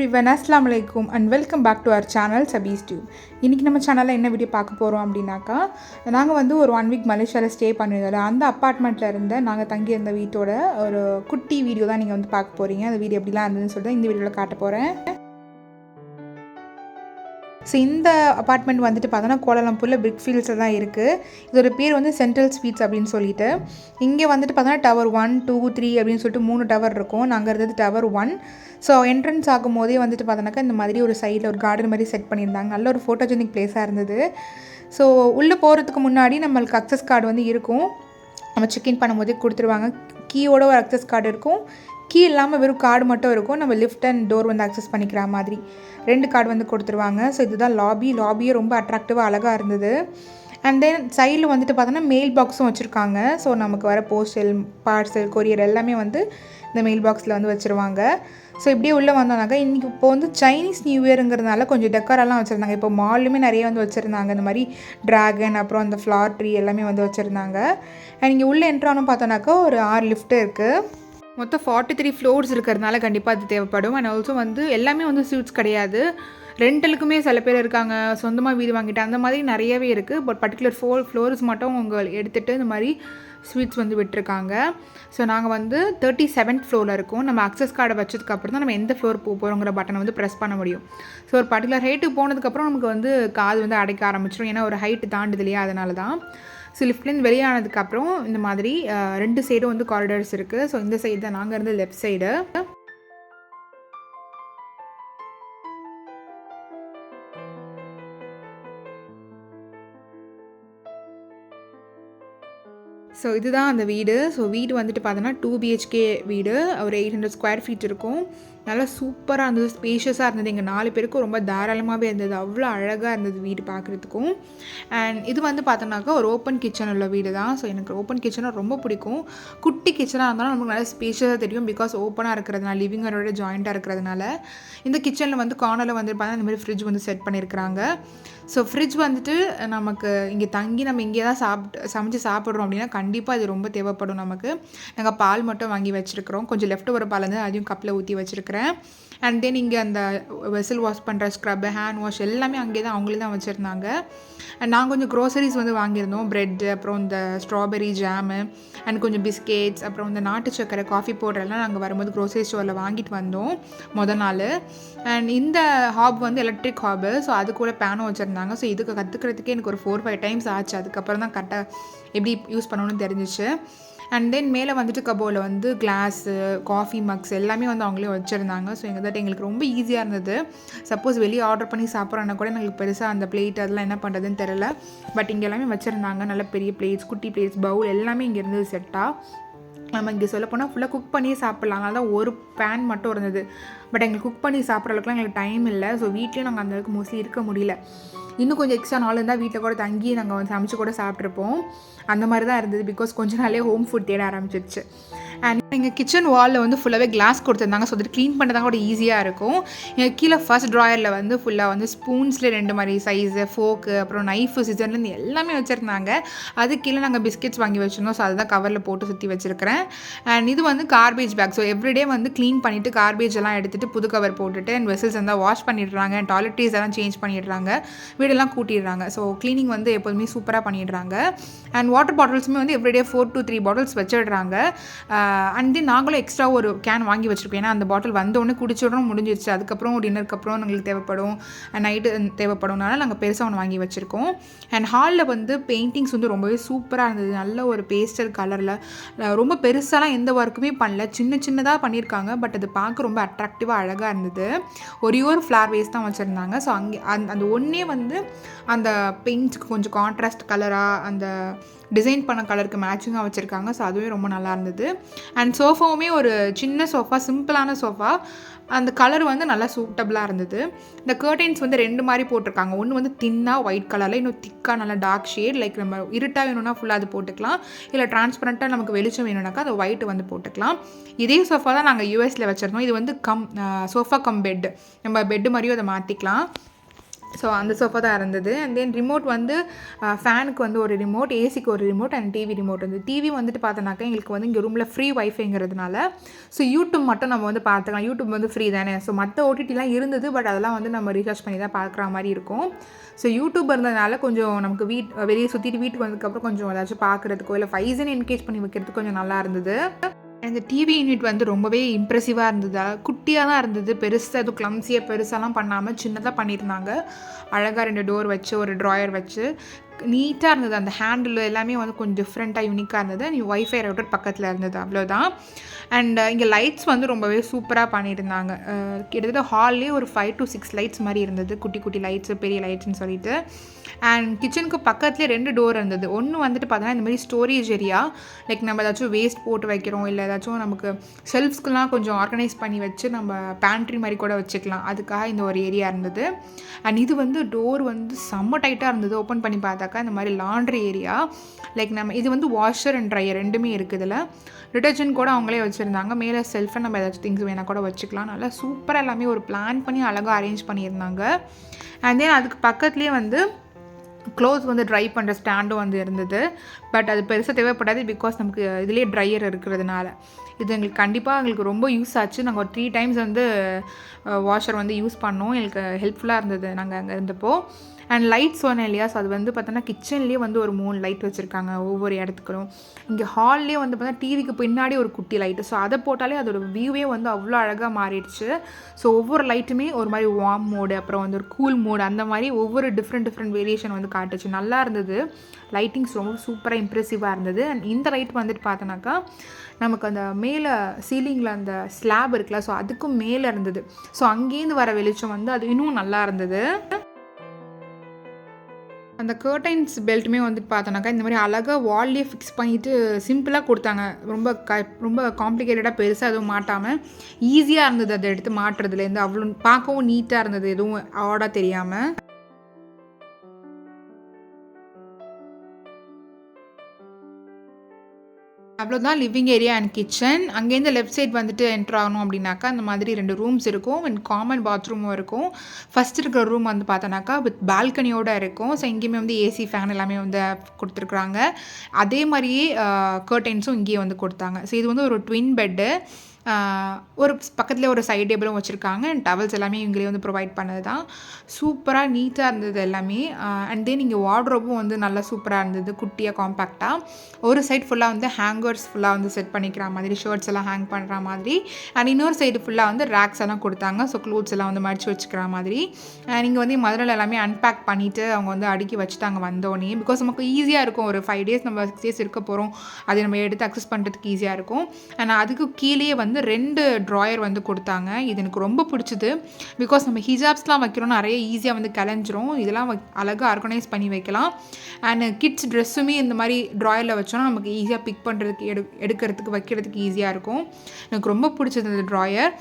everyone, Assalamu alaikum and welcome back to our channel Sabi's Tube. இன்றைக்கி நம்ம சேனலில் என்ன வீடியோ பார்க்க போகிறோம் அப்படின்னாக்கா, நாங்கள் வந்து ஒரு 1 வீக் மலேசியாவில் ஸ்டே பண்ணியிருந்தோம். அந்த அப்பார்ட்மெண்ட்டில் இருந்த நாங்கள் தங்கியிருந்த வீட்டோட ஒரு குட்டி வீடியோ தான் நீங்கள் வந்து பார்க்க போகிறீங்க. அந்த வீடியோ எப்படிலாம் இருந்ததுன்னு சொல்லிட்டு இந்த வீடியோவில் காட்ட போகிறேன். ஸோ இந்த அப்பார்ட்மெண்ட் வந்துட்டு பார்த்தோன்னா கோலாலம்பூரில் பிரிக் ஃபீல்ட்ஸில் தான் இருக்குது. இதோட பேர் வந்து சென்ட்ரல் ஸ்வீட்ஸ் அப்படின்னு சொல்லிட்டு. இங்கே வந்துட்டு பார்த்தோன்னா டவர் 1, 2, 3 அப்படின்னு சொல்லிட்டு 3 டவர் இருக்கும். நாங்கள் இருந்தது டவர் 1. ஸோ என்ட்ரன்ஸ் ஆகும் போதே வந்துட்டு பார்த்தோன்னாக்கா இந்த மாதிரி ஒரு சைடில் ஒரு கார்டன் மாதிரி செட் பண்ணியிருந்தாங்க. நல்ல ஒரு ஃபோட்டோஜெனிக் பிளேஸாக இருந்தது. ஸோ உள்ளே போகிறதுக்கு முன்னாடி நம்மளுக்கு அக்சஸ் கார்டு வந்து இருக்கும். நம்ம செக்இன் பண்ணும்போதே கொடுத்துருவாங்க. கீயோட ஒரு அக்சஸ் கார்டு இருக்கும். கீ இல்லாமல் வெறும் கார்டு மட்டும் இருக்கும். நம்ம லிஃப்ட் அண்ட் டோர் வந்து அக்சஸ் பண்ணிக்கிற மாதிரி 2 கார்டு வந்து கொடுத்துருவாங்க. ஸோ இதுதான் லாபியே ரொம்ப அட்ராக்டிவாக அழகாக இருந்தது. அண்ட் தென் சைடில் வந்துட்டு பார்த்தோன்னா மெயில் பாக்ஸும் வச்சுருக்காங்க. ஸோ நமக்கு வர போஸ்டல், பார்சல், கொரியர் எல்லாமே வந்து இந்த மெயில் பாக்ஸில் வந்து வச்சுருவாங்க. ஸோ இப்படியே உள்ளே வந்தோம்னாக்கா இன்றைக்கி இப்போ வந்து சைனீஸ் நியூ இயருங்கிறதுனால கொஞ்சம் டெக்கரெல்லாம் வச்சுருந்தாங்க. இப்போ மால்லுமே நிறைய வந்து வச்சுருந்தாங்க. இந்த மாதிரி ட்ராகன், அப்புறம் அந்த ஃப்ளார் ட்ரீ எல்லாமே வந்து வச்சுருந்தாங்க. அண்ட் இங்கே உள்ளே என்ட்ரானும் பார்த்தோன்னாக்கா ஒரு 6 லிஃப்ட்டு இருக்குது. மொத்தம் 43 ஃப்ளோர்ஸ் இருக்கிறதுனால கண்டிப்பாக அது தேவைப்படும். அண்ட் ஆல்சோ வந்து எல்லாமே வந்து ஸ்வீட்ஸ் கிடையாது. ரெண்டலுக்குமே சில பேர் இருக்காங்க, சொந்தமாக வீடு வாங்கிட்டு அந்த மாதிரி நிறையவே இருக்குது. பட் பர்டிகுலர் 4 ஃப்ளோர்ஸ் மட்டும் அவங்க எடுத்துகிட்டு இந்த மாதிரி ஸ்வீட்ஸ் வந்து விட்டுருக்காங்க. ஸோ நாங்கள் வந்து 37th ஃப்ளோரில் இருக்கோம். நம்ம அக்சஸ் கார்டை வச்சதுக்கப்புறம் தான் நம்ம எந்த ஃப்ளோர் போகிறோங்கிற பட்டனை வந்து ப்ரெஸ் பண்ண முடியும். ஸோ ஒரு பர்டிகுலர் ஹைட்டுக்கு போனதுக்கப்புறம் நமக்கு வந்து காது வந்து அடைக்க ஆரம்பிச்சிடும். ஏன்னா ஒரு ஹைட்டு தாண்டுது இல்லையா, அதனால தான். ஸோ லிஃப்ட்லேருந்து வெளியானதுக்கப்புறம் இந்த மாதிரி 2 சைடும் வந்து காரிடர்ஸ் இருக்குது. ஸோ இந்த சைடு தான் நாங்கள் இருந்து லெஃப்ட் சைடு. ஸோ இதுதான் அந்த வீடு. ஸோ வீடு வந்துட்டு பார்த்தோன்னா 2 BHK வீடு. ஒரு 800 ஸ்கொயர் ஃபீட் இருக்கும். நல்லா சூப்பராக இருந்தது, ஸ்பேஷியஸாக இருந்தது. எங்கள் 4 பேருக்கும் ரொம்ப தாராளமாகவே இருந்தது. அவ்வளோ அழகாக இருந்தது வீடு பார்க்குறதுக்கும். அண்ட் இது வந்து பார்த்தோன்னாக்கா ஒரு ஓப்பன் கிச்சன் உள்ள வீடு தான். ஸோ எனக்கு ஓப்பன் கிச்சனாக ரொம்ப பிடிக்கும். குட்டி கிச்சனாக இருந்தாலும் நமக்கு நல்லா ஸ்பேஷியஸாக தெரியும். பிகாஸ் ஓப்பனாக இருக்கிறதுனால, லிவிங் அரோட ஜாயிண்ட்டாக இருக்கிறதுனால. இந்த கிச்சனில் வந்து கார்னரில் வந்து பார்த்தா இந்த மாதிரி ஃப்ரிட்ஜ் வந்து செட் பண்ணியிருக்கிறாங்க. ஸோ ஃப்ரிட்ஜ் வந்துட்டு நமக்கு இங்கே தங்கி நம்ம இங்கே தான் சமைச்சு சாப்பிட்றோம் அப்படின்னா கண்டிப்பாக இது ரொம்ப தேவைப்படும் நமக்கு. நாங்கள் பால் மட்டும் வாங்கி வச்சுருக்கிறோம். கொஞ்சம் லெஃப்ட் ஒரு பால் வந்து அதையும் கப்பில் ஊற்றி வச்சுருக்கிறேன். அண்ட் தென் இங்கே அந்த வெசல் வாஷ் பண்ணுற ஸ்க்ரப்பு, ஹேண்ட் வாஷ் எல்லாமே அங்கே தான் அவங்களே தான் வச்சுருந்தாங்க. அண்ட் நாங்கள் கொஞ்சம் க்ரோசரிஸ் வந்து வாங்கியிருந்தோம். ப்ரெட்டு, அப்புறம் இந்த ஸ்ட்ராபெரி ஜாமு, அண்ட் கொஞ்சம் பிஸ்கெட்ஸ், அப்புறம் இந்த நாட்டு சக்கரை, காஃபி பவுடர் எல்லாம் நாங்கள் வரும்போது க்ரோசரி ஸ்டோரில் வாங்கிட்டு வந்தோம் மொதல் நாள். அண்ட் இந்த ஹாப் வந்து எலக்ட்ரிக் ஹாபு. ஸோ அது கூட பேனும் வச்சுருந்தாங்க. ஸோ இதுக்கு கற்றுக்கிறதுக்கே எனக்கு ஒரு 4-5 டைம்ஸ் ஆச்சு. அதுக்கப்புறம் தான் கரெக்டாக எப்படி யூஸ் பண்ணணும்னு தெரிஞ்சிச்சு. அண்ட் தென் மேலே வந்துட்டு கபோர்டில் வந்து கிளாஸு, காஃபி மக்ஸ் எல்லாமே வந்து அவங்களே வச்சுருந்தாங்க. ஸோ எங்களுக்கு ரொம்ப ஈஸியாக இருந்தது. சப்போஸ் வெளியே ஆர்டர் பண்ணி சாப்பிட்றோன்னா கூட எங்களுக்கு பெருசாக அந்த பிளேட் அதெல்லாம் என்ன பண்ணுறதுன்னு தெரில. பட் இங்கே எல்லாமே வச்சுருந்தாங்க. நல்ல பெரிய பிளேட்ஸ், குட்டி பிளேட்ஸ், பவுல் எல்லாமே இங்கே இருந்தது செட்டாக. நம்ம இங்கே சொல்லப்போனால் ஃபுல்லாக குக் பண்ணியே சாப்பிட்லாம். அதனால தான் ஒரு பேன் மட்டும் இருந்தது. பட் எங்களுக்கு குக் பண்ணி சாப்பிட்ற அளவுக்குலாம் எங்களுக்கு டைம் இல்லை. ஸோ வீட்லேயும் நாங்கள் அந்தளவுக்கு மோஸ்ட்லி இருக்க முடியல. இன்னும் கொஞ்சம் எக்ஸ்ட்ரா நாள் இருந்தால் வீட்டில் கூட தங்கி நாங்கள் வந்து சமைச்சு கூட சாப்பிட்ருப்போம். அந்த மாதிரி தான் இருந்தது. பிகாஸ் கொஞ்ச நாளே ஹோம் ஃபுட் தேட ஆரம்பிச்சிருச்சு. அண்ட் எங்கள் கிச்சன் வாலில் வந்து ஃபுல்லாகவே கிளாஸ் கொடுத்துருந்தாங்க. ஸோ அது க்ளீன் பண்ணுறதா கூட ஈஸியாக இருக்கும். எங்கள் கீழே ஃபர்ஸ்ட் ட்ராயரில் வந்து ஃபுல்லாக வந்து ஸ்பூன்ஸில் 2 மாதிரி சைஸு, ஃபோக்கு, அப்புறம் நைஃபு, சிசர்லேருந்து எல்லாமே வச்சுருந்தாங்க. அது கீழே நாங்கள் பிஸ்கெட்ஸ் வாங்கி வச்சுருந்தோம். ஸோ அதுதான் கவரில் போட்டு சுற்றி வச்சுருக்கிறேன். அண்ட் இது வந்து கார்பேஜ் பேக். ஸோ எவ்ரிடே வந்து க்ளீன் பண்ணிவிட்டு கார்பேஜ் எல்லாம் எடுத்துகிட்டு புது கவர் போட்டுட்டு அண்ட் வெசல்ஸ் இருந்தால் வாஷ் பண்ணிடுறாங்க. அண்ட் டாய்லெட்ரீஸ் எல்லாம் சேஞ்ச் பண்ணிடுறாங்க. வீடெல்லாம் கூட்டிடுறாங்க. ஸோ க்ளீனிங் வந்து எப்போதுமே சூப்பராக பண்ணிடுறாங்க. அண்ட் வாட்டர் பாட்டில்ஸுமே வந்து எவ்ரிடே 4 to 3 பாட்டில்ஸ் வச்சிடுறாங்க. அண்ட் தென் நாங்களும் எக்ஸ்ட்ரா ஒரு கேன் வாங்கி வச்சுருக்கோம். ஏன்னா அந்த பாட்டில் வந்தோடனே குடிச்சோடனே முடிஞ்சிருச்சு. அதுக்கப்புறம் டின்னருக்கு அப்புறம் எங்களுக்கு தேவைப்படும், நைட்டு தேவைப்படும்னால நாங்கள் பெருசாக ஒன்று வாங்கி வச்சுருக்கோம். அண்ட் ஹாலில் வந்து பெயிண்டிங்ஸ் வந்து ரொம்பவே சூப்பராக இருந்தது. நல்ல ஒரு பேஸ்டல் கலரில் ரொம்ப பெருசாலாம் எந்த ஒர்க்குமே பண்ணல, சின்னதாக பண்ணியிருக்காங்க. பட் அது பார்க்க ரொம்ப அட்ராக்டிவாக அழகாக இருந்தது. ஒரே ஒரு ஃப்ளார் வேஸ் தான் வச்சுருந்தாங்க. ஸோ அங்கே அந்த ஒன்றே வந்து அந்த பெயிண்ட்ஸ்க்கு கொஞ்சம் கான்ட்ராஸ்ட் கலராக அந்த டிசைன் பண்ண கலருக்கு மேட்சிங்காக வச்சுருக்காங்க. ஸோ அதுவே ரொம்ப நல்லா இருந்தது. அண்ட் சோஃபாவுமே ஒரு சின்ன சோஃபா, சிம்பிளான சோஃபா. அந்த கலர் வந்து நல்லா சூட்டபுளாக இருந்தது. இந்த கர்டைன்ஸ் வந்து 2 மாதிரி போட்டிருக்காங்க. ஒன்று வந்து தின்னாக ஒயிட் கலரில், இன்னும் திக்காக நல்லா டார்க் ஷேட். லைக் நம்ம இருட்டாக வேணும்னா ஃபுல்லாக அது போட்டுக்கலாம். இல்லை டிரான்ஸ்பரண்ட்டாக நமக்கு வெளிச்சம் வேணும்னாக்கா அது ஒயிட் வந்து போட்டுக்கலாம். இதே சோஃபா தான் நாங்கள் யூஎஸில் வச்சுருந்தோம். இது வந்து சோஃபா கம் பெட். நம்ம பெட்டு மாதிரியும் அதை மாற்றிக்கலாம். ஸோ அந்த சோஃபா தான் இருந்தது. அண்ட் தென் ரிமோட் வந்து ஃபேனுக்கு வந்து ஒரு ரிமோட், ஏசிக்கு ஒரு ரிமோட் அண்ட் டிவி ரிமோட் இருந்தது. டிவி வந்துட்டு பார்த்தோன்னாக்கா எங்களுக்கு வந்து இங்கே ரூமில் ஃப்ரீ வைஃபைங்கிறதுனால ஸோ யூடியூப் மட்டும் நம்ம வந்து பார்த்துக்கலாம். யூடியூப் வந்து ஃப்ரீ தானே. ஸோ மற்ற ஓடிடிலாம் இருந்தது, பட் அதெல்லாம் வந்து நம்ம ரீசார்ஜ் பண்ணி தான் பார்க்குற மாதிரி இருக்கும். ஸோ யூடியூப் இருந்ததுனால கொஞ்சம் நமக்கு வெளியே சுற்றிட்டு வீட்டுக்கு வந்ததுக்கப்புறம் கொஞ்சம் ஏதாச்சும் பார்க்குறதுக்கோ இல்லை ஃபைஸன் என்கேஜ் பண்ணி வைக்கிறதுக்கு கொஞ்சம் நல்லா இருந்தது. அந்த டிவி யூனிட் வந்து ரொம்பவே இம்ப்ரெசிவாக இருந்தது. குட்டியாக தான் இருந்தது, பெருசாக எதுவும் கிளம்ஸியாக பெருசாலாம் பண்ணாமல் சின்னதாக பண்ணியிருந்தாங்க. அழகாக 2 டோர் வச்சு ஒரு ட்ராயர் வச்சு நீட்டாக இருந்தது. அந்த ஹேண்டில் எல்லாமே வந்து கொஞ்சம் டிஃப்ரெண்ட்டாக யூனிக்காக இருந்தது. வைஃபை ரவுட்டர் பக்கத்தில் இருந்தது, அவ்வளோதான். அண்ட் இங்கே லைட்ஸ் வந்து ரொம்பவே சூப்பராக பண்ணியிருந்தாங்க. கிட்டத்தட்ட ஹால்லேயே ஒரு 5 to 6 லைட்ஸ் மாதிரி இருந்தது, குட்டி குட்டி லைட்ஸு, பெரிய லைட்ஸ்ன்னு சொல்லிட்டு. அண்ட் கிச்சனுக்கு பக்கத்துலேயே 2 டோர் இருந்தது. ஒன்று வந்துட்டு பார்த்தோன்னா இந்த மாதிரி ஸ்டோரேஜ் ஏரியா, லைக் நம்ம ஏதாச்சும் வேஸ்ட் போட்டு வைக்கிறோம் இல்லை ஏதாச்சும் நமக்கு ஷெல்ஃப்ஸ்க்குலாம் கொஞ்சம் ஆர்கனைஸ் பண்ணி வச்சு நம்ம பேண்ட்ரி மாதிரி கூட வச்சுக்கலாம், அதுக்காக இந்த ஒரு ஏரியா இருந்தது. அண்ட் இது வந்து டோர் வந்து செம்ம டைட்டாக இருந்தது. ஓப்பன் பண்ணி பார்த்தாக்கா இந்த மாதிரி லாண்ட்ரி ஏரியா, லைக் நம்ம இது வந்து வாஷர் அண்ட் ட்ரையர் ரெண்டுமே இருக்குது. இதில் டிட்டர்ஜென்ட் கூட அவங்களே வச்சுருந்தாங்க. மேலே செல்ஃபை நம்ம ஏதாச்சும் திங்ஸ் வேணால் கூட வச்சுக்கலாம். நல்லா சூப்பராக எல்லாமே ஒரு பிளான் பண்ணி அழகாக அரேஞ்ச் பண்ணியிருந்தாங்க. அண்ட் தென் அதுக்கு பக்கத்துலேயே வந்து க்ளோத்ஸ் வந்து ட்ரை பண்ணுற ஸ்டாண்டும் வந்து இருந்தது. பட் அது பெருசாக தேவைப்படாது, பிகாஸ் நமக்கு இதிலே ட்ரையர் இருக்கிறதுனால. இது எங்களுக்கு கண்டிப்பாக எங்களுக்கு ரொம்ப யூஸ் ஆச்சு. நாங்கள் ஒரு 3 times வந்து வாஷர் வந்து யூஸ் பண்ணோம். எங்களுக்கு ஹெல்ப்ஃபுல்லாக இருந்தது நாங்கள் அங்கே இருந்தப்போ. அண்ட் லைட் சொன்னேன் இல்லையா, ஸோ அது வந்து பார்த்தோன்னா கிச்சன்லேயே வந்து ஒரு 3 லைட் வச்சுருக்காங்க ஒவ்வொரு இடத்துக்கும். இங்கே ஹால்லேயே வந்து பார்த்தா டிவிக்கு பின்னாடி ஒரு குட்டி லைட்டு, ஸோ அதை போட்டாலே அதோட வியூவே வந்து அவ்வளோ அழகாக மாறிடுச்சு. ஸோ ஒவ்வொரு லைட்டுமே ஒரு மாதிரி வார்ம் மோடு, அப்புறம் வந்து ஒரு கூல் மோடு, அந்த மாதிரி ஒவ்வொரு டிஃப்ரெண்ட் வேரியேஷன் வந்து காட்டுச்சு. நல்லா இருந்தது. லைட்டிங்ஸ் ரொம்ப சூப்பராக இம்ப்ரெசிவாக இருந்தது. அண்ட் இந்த லைட் வந்துட்டு பார்த்தோன்னாக்கா நமக்கு அந்த மேலே சீலிங்கில் அந்த ஸ்லாப் இருக்குல்ல, ஸோ அதுக்கும் மேலே இருந்தது. ஸோ அங்கேருந்து வர வெளிச்சம் வந்து அது இன்னும் நல்லா இருந்தது. அந்த கர்டைன்ஸ் பெல்ட்டுமே வந்துட்டு பார்த்தோன்னாக்கா இந்த மாதிரி அழகாக வால்லே ஃபிக்ஸ் பண்ணிவிட்டு சிம்பிளாக கொடுத்தாங்க. ரொம்ப காம்ப்ளிகேட்டடாக பெருசாக எதுவும் மாட்டாமல் ஈஸியாக இருந்தது அதை எடுத்து மாட்டுறதுலேருந்து. அவ்வளோ பார்க்கவும் நீட்டாக இருந்தது, எதுவும் ஆடாக தெரியாமல். அவ்வளோதான் லிவிங் ஏரியா அண்ட் கிச்சன். அங்கேருந்து லெஃப்ட் சைட் வந்துட்டு என்ட்ரு ஆகணும் அப்படின்னாக்கா அந்த மாதிரி 2 ரூம்ஸ் இருக்கும் அண்ட் காமன் பாத்ரூமும் இருக்கும். ஃபஸ்ட் இருக்கிற ரூம் வந்து பார்த்தோன்னாக்கா வித் பால்கனியோடு இருக்கும். ஸோ இங்கேயுமே வந்து ஏசி ஃபேன் எல்லாமே வந்து கொடுத்துருக்குறாங்க. அதே மாதிரியே கர்டைன்ஸும் இங்கேயே வந்து கொடுத்தாங்க. ஸோ இது வந்து ஒரு ட்வின் பெட்டு. ஒரு பக்கத்தில் ஒரு சைட் டேபிளும் வச்சுருக்காங்க. அண்ட் டவல்ஸ் எல்லாமே இவங்களே வந்து ப்ரொவைட் பண்ணது தான். சூப்பராக நீட்டாக இருந்தது எல்லாமே. அண்ட் தென் இங்கே வார்ட்ரோப்பும் வந்து நல்லா சூப்பராக இருந்தது, குட்டியாக காம்பேக்டாக. ஒரு சைட் ஃபுல்லாக வந்து ஹேங்கர்ஸ் ஃபுல்லாக வந்து செட் பண்ணிக்கிற மாதிரி, ஷர்ட்ஸ் எல்லாம் ஹேங் பண்ணுற மாதிரி. அண்ட் இன்னொரு சைடு ஃபுல்லாக வந்து ரேக்ஸ் எல்லாம் கொடுத்தாங்க. ஸோ க்ளோத்ஸ் எல்லாம் வந்து மடித்து வச்சுக்கிற மாதிரி. நீங்கள் வந்து மதுரையில் எல்லாமே அன்பேக் பண்ணிவிட்டு அவங்க வந்து அடுக்கி வச்சுட்டாங்க வந்தோடனே. பிகாஸ் நமக்கு ஈஸியாக இருக்கும், ஒரு 5 days நம்ம 6 days இருக்க போகிறோம், அதை நம்ம எடுத்து அக்சஸ் பண்ணுறதுக்கு ஈஸியாக இருக்கும். அண்ட் அதுக்கு கீழே வந்து 2 ட்ராயர் வந்து கொடுத்தாங்க. இது எனக்கு ரொம்ப பிடிச்சது. பிகாஸ் நம்ம ஹிஜாப்ஸ்லாம் வைக்கிறோம், நிறைய ஈஸியாக வந்து கலைஞ்சிரும். இதெல்லாம் அழகாக ஆர்கனைஸ் பண்ணி வைக்கலாம். அண்ட் கிட்ஸ் ட்ரெஸ்ஸுமே இந்த மாதிரி ட்ராயரில் வச்சோன்னா நமக்கு ஈஸியாக பிக் பண்ணுறதுக்கு எடுக்கிறதுக்கு வைக்கிறதுக்கு ஈஸியாக இருக்கும். எனக்கு ரொம்ப பிடிச்சது இந்த ட்ராயர்.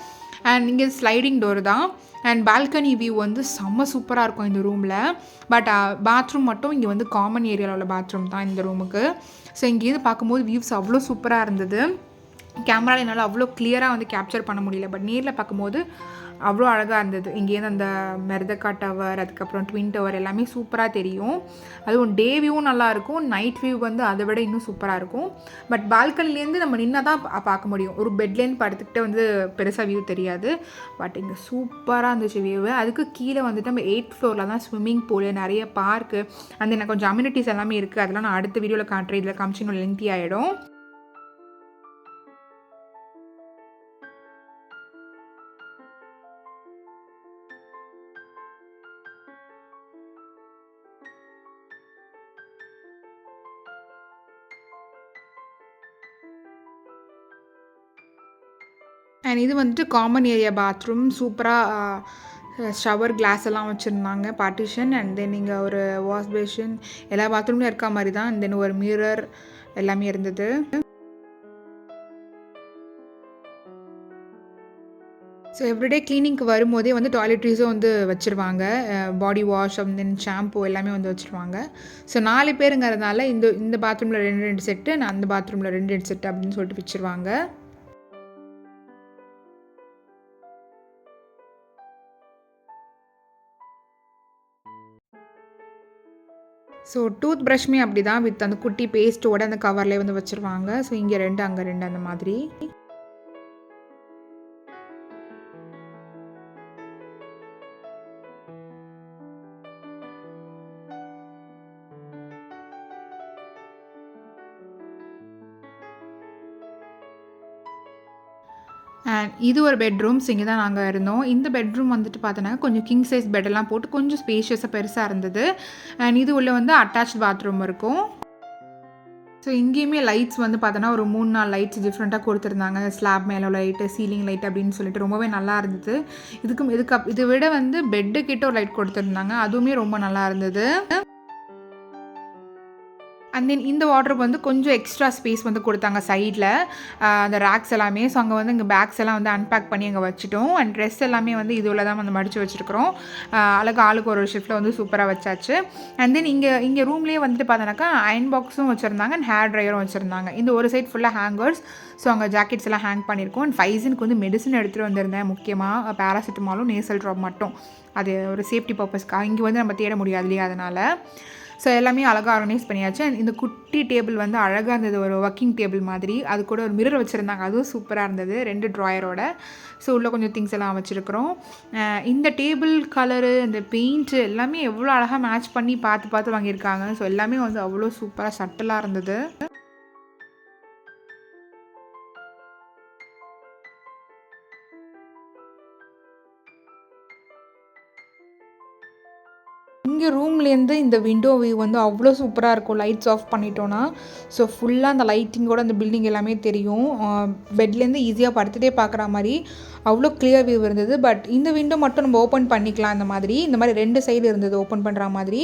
அண்ட் இங்கே ஸ்லைடிங் டோர் தான். அண்ட் பால்கனி வியூ வந்து செம்ம சூப்பராக இருக்கும் இந்த ரூமில். பட் பாத்ரூம் மட்டும் இங்கே வந்து காமன் ஏரியாவில் உள்ள பாத்ரூம் தான் இந்த ரூமுக்கு. ஸோ இங்கேருந்து பார்க்கும்போது வியூஸ் அவ்வளோ சூப்பராக இருந்தது. கேமராவில் என்னால் அவ்வளோ கிளியராக வந்து கேப்சர் பண்ண முடியல, பட் நேரில் பார்க்கும்போது அவ்வளோ அழகாக இருந்தது. இங்கேருந்து அந்த மெர்தக்கா டவர், அதுக்கப்புறம் ட்வின் டவர் எல்லாமே சூப்பராக தெரியும். அதுவும் டே வியூவும் நல்லாயிருக்கும், நைட் வியூ வந்து அதை விட இன்னும் சூப்பராக இருக்கும். பட் பால்கனிலேருந்து நம்ம நின்று தான் பார்க்க முடியும். ஒரு பெட்லேருந்து படுத்துக்கிட்டே வந்து பெருசாக வியூ தெரியாது. பட் இங்கே சூப்பராக இருந்துச்சு வியூவு. அதுக்கு கீழே வந்துட்டு நம்ம 8th floor தான் ஸ்விம்மிங் பூலு, நிறைய பார்க்கு, அந்த எனக்கு கொஞ்சம் அம்யூனிட்டிஸ் எல்லாமே இருக்குது. அதெல்லாம் நான் அடுத்த வீடியோவில் காட்டுறேன், இதில் காமிச்சின்னு லென்த்தி ஆகிடும். அண்ட் இது வந்துட்டு காமன் ஏரியா பாத்ரூம். சூப்பராக ஷவர் கிளாஸ் எல்லாம் வச்சுருந்தாங்க, பார்ட்டிஷன். அண்ட் தென் இங்கே ஒரு வாஷ் பேஷன், எல்லா பாத்ரூம்லையும் இருக்க மாதிரி தான். அண்ட் தென் ஒரு மிரர் எல்லாமே இருந்தது. ஸோ எவ்ரிடே கிளீனிங்க்கு வரும்போதே வந்து டாய்லெட்ரிஸும் வந்து வச்சுருவாங்க, body wash and then shampoo எல்லாமே வந்து வச்சுருவாங்க. ஸோ 4 பேருங்கிறதுனால இந்த பாத்ரூமில் 2 செட்டு, நான் அந்த பாத்ரூமில் 2 செட்டு அப்படின்னு சொல்லிட்டு வச்சுருவாங்க. ஸோ டூத் ப்ரஷ்மே அப்படி தான் வித் அந்த குட்டி பேஸ்ட்டோட அந்த கவர்லேயே வந்து வச்சுருவாங்க. ஸோ இங்கே 2 அங்கே 2 அந்த மாதிரி. அண்ட் இது ஒரு பெட்ரூம்ஸ். இங்கே தான் நாங்கள் இருந்தோம். இந்த பெட்ரூம் வந்துட்டு பார்த்தோன்னா கொஞ்சம் கிங் சைஸ் பெட்டெல்லாம் போட்டு கொஞ்சம் ஸ்பேஷியஸாக பெருசாக இருந்தது. அண்ட் இது உள்ள வந்து அட்டாச் பாத்ரூம் இருக்கும். ஸோ இங்கேயுமே லைட்ஸ் வந்து பார்த்தோன்னா ஒரு 3-4 லைட்ஸ் டிஃப்ரெண்ட்டாக கொடுத்துருந்தாங்க. ஸ்லாப் மேலே லைட்டு, சீலிங் லைட் அப்படின்னு சொல்லிட்டு ரொம்பவே நல்லா இருந்தது. இதை விட வந்து பெட்டு கிட்ட ஒரு லைட் கொடுத்துருந்தாங்க. அதுவுமே ரொம்ப நல்லா இருந்தது. அண்ட் தென் இந்த வார்ட்ரோப் வந்து கொஞ்சம் எக்ஸ்ட்ரா ஸ்பேஸ் வந்து கொடுத்தாங்க சைடில், அந்த ரேக்ஸ் எல்லாமே. ஸோ அங்கே வந்து இங்கே பேக்ஸ் எல்லாம் வந்து அன்பேக் பண்ணி அங்கே வச்சுட்டோம். அண்ட் ட்ரெஸ் எல்லாமே வந்து இதுவில் தான் வந்து மடித்து வச்சுருக்கிறோம். அழகாக ஆளுக்கு ஒரு ஷிஃப்ட்டில் வந்து சூப்பராக வச்சாச்சு. அண்ட் தென் இங்கே ரூம்லேயே வந்துட்டு பார்த்தோன்னாக்கா அயன் பாக்ஸும் வச்சுருந்தாங்க அண்ட் ஹேர் ட்ரையரும் வச்சுருந்தாங்க. இந்த ஒரு சைட் ஃபுல்லாக ஹேங்கர்ஸ். ஸோ அங்கே ஜாக்கெட்ஸ் எல்லாம் ஹேங் பண்ணியிருக்கோம். அண்ட் ஃபைசினுக்கு வந்து மெடிசன் எடுத்துகிட்டு வந்திருந்தேன். முக்கியமாக பேராசிட்டமாலும் நேசல் ட்ராப் மட்டும், அது ஒரு சேஃப்டி பர்பஸ்க்காக. இங்கே வந்து நம்ம தேட முடியாது இல்லையா, அதனால். ஸோ எல்லாமே அழகாக ஆர்கனைஸ் பண்ணியாச்சு. இந்த குட்டி டேபிள் வந்து அழகாக இருந்தது, ஒரு ஒர்க்கிங் டேபிள் மாதிரி. அது கூட ஒரு மிரர் வச்சுருந்தாங்க, அதுவும் சூப்பராக இருந்தது, 2 ட்ராயரோட. ஸோ உள்ளே கொஞ்சம் திங்ஸ் எல்லாம் வச்சுருக்கிறோம். இந்த டேபிள் கலரு, இந்த பெயிண்ட்டு எல்லாமே எவ்வளோ அழகாக மேட்ச் பண்ணி பார்த்து வாங்கியிருக்காங்க. ஸோ எல்லாமே வந்து அவ்வளோ சூப்பராக சட்டலாக இருந்தது. இங்கே ரூம்லேருந்து இந்த விண்டோ வியூ வந்து அவ்வளோ சூப்பராக இருக்கும் லைட்ஸ் ஆஃப் பண்ணிட்டோன்னா. ஸோ ஃபுல்லாக அந்த லைட்டிங்கோட அந்த பில்டிங் எல்லாமே தெரியும். பெட்லேருந்து ஈஸியாக படுத்துகிட்டே பார்க்குற மாதிரி அவ்வளோ கிளியர் வியூ இருந்தது. பட் இந்த விண்டோ மட்டும் நம்ம ஓப்பன் பண்ணிக்கலாம். இந்த மாதிரி 2 சைடு இருந்தது ஓப்பன் பண்ணுற மாதிரி.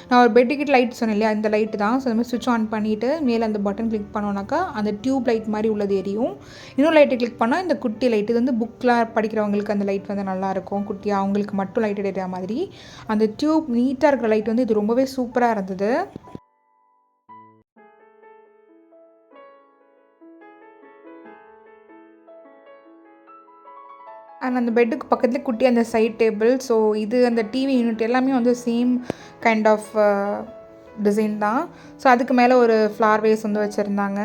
நான் ஒரு பெட்டுக்கிட்ட லைட் சொன்னேன் இல்லையா, அந்த லைட்டு தான். ஸோ அந்த மாதிரி ஸ்விட்ச் ஆன் பண்ணிவிட்டு மேலே அந்த பட்டன் கிளிக் பண்ணோன்னாக்கா அந்த டியூப் லைட் மாதிரி உள்ளது எரியும். இன்னொரு லைட்டை கிளிக் பண்ணால் இந்த குட்டி லைட், இது வந்து புக்கெலாம் படிக்கிறவங்களுக்கு அந்த லைட் வந்து நல்லாயிருக்கும். குட்டியாக அவங்களுக்கு மட்டும் லைட் எரியா மாதிரி அந்த டியூப் நீட்டாக இருக்கிற லைட் வந்து இது ரொம்பவே சூப்பராக இருந்தது. அண்ட் அந்த பெட்டுக்கு பக்கத்துலேயே குட்டி அந்த சைட் டேபிள். ஸோ இது அந்த டிவி யூனிட் எல்லாமே வந்து சேம் கைண்ட் ஆஃப் டிசைன் தான். ஸோ அதுக்கு மேலே ஒரு ஃப்ளார் வேஸ் வந்து வச்சுருந்தாங்க.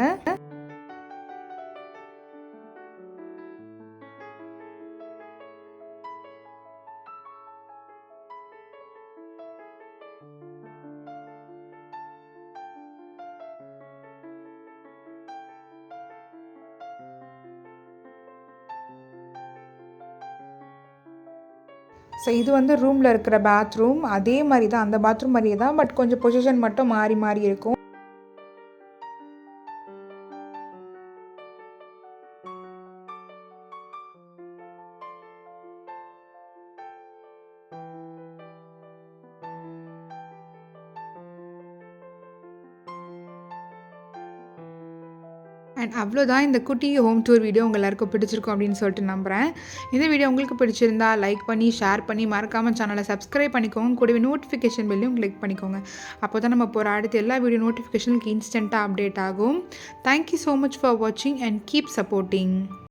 ஸோ இது வந்து ரூமில் இருக்கிற பாத்ரூம். அதே மாதிரி தான், அந்த பாத்ரூம் மாதிரியே தான், பட் கொஞ்சம் பொசிஷன் மட்டும் மாறி மாறி இருக்கும். அண்ட் அவ்வளோதான் இந்த குட்டி ஹோம் டூர் வீடியோ உங்கள் எல்லாருக்கும் பிடிச்சிருக்கும் அப்படின்னு சொல்லிட்டு நம்புகிறேன். இந்த வீடியோ உங்களுக்கு பிடிச்சிருந்தா லைக் பண்ணி, ஷேர் பண்ணி, மறக்காமல் சேனலை சப்ஸ்கிரைப் பண்ணிக்கோங்க. கூடவே நோட்டிஃபிகேஷன் பெல்லையும் கிளிக் பண்ணிக்கோங்க. அப்போ தான் நம்ம போகிற அடுத்த எல்லா வீடியோ நோட்டிஃபிகேஷனுக்கு இன்ஸ்டண்ட்டாக அப்டேட் ஆகும். தேங்க்யூ ஸோ மச் ஃபார் வாட்சிங் அண்ட் கீப் சப்போர்ட்டிங்.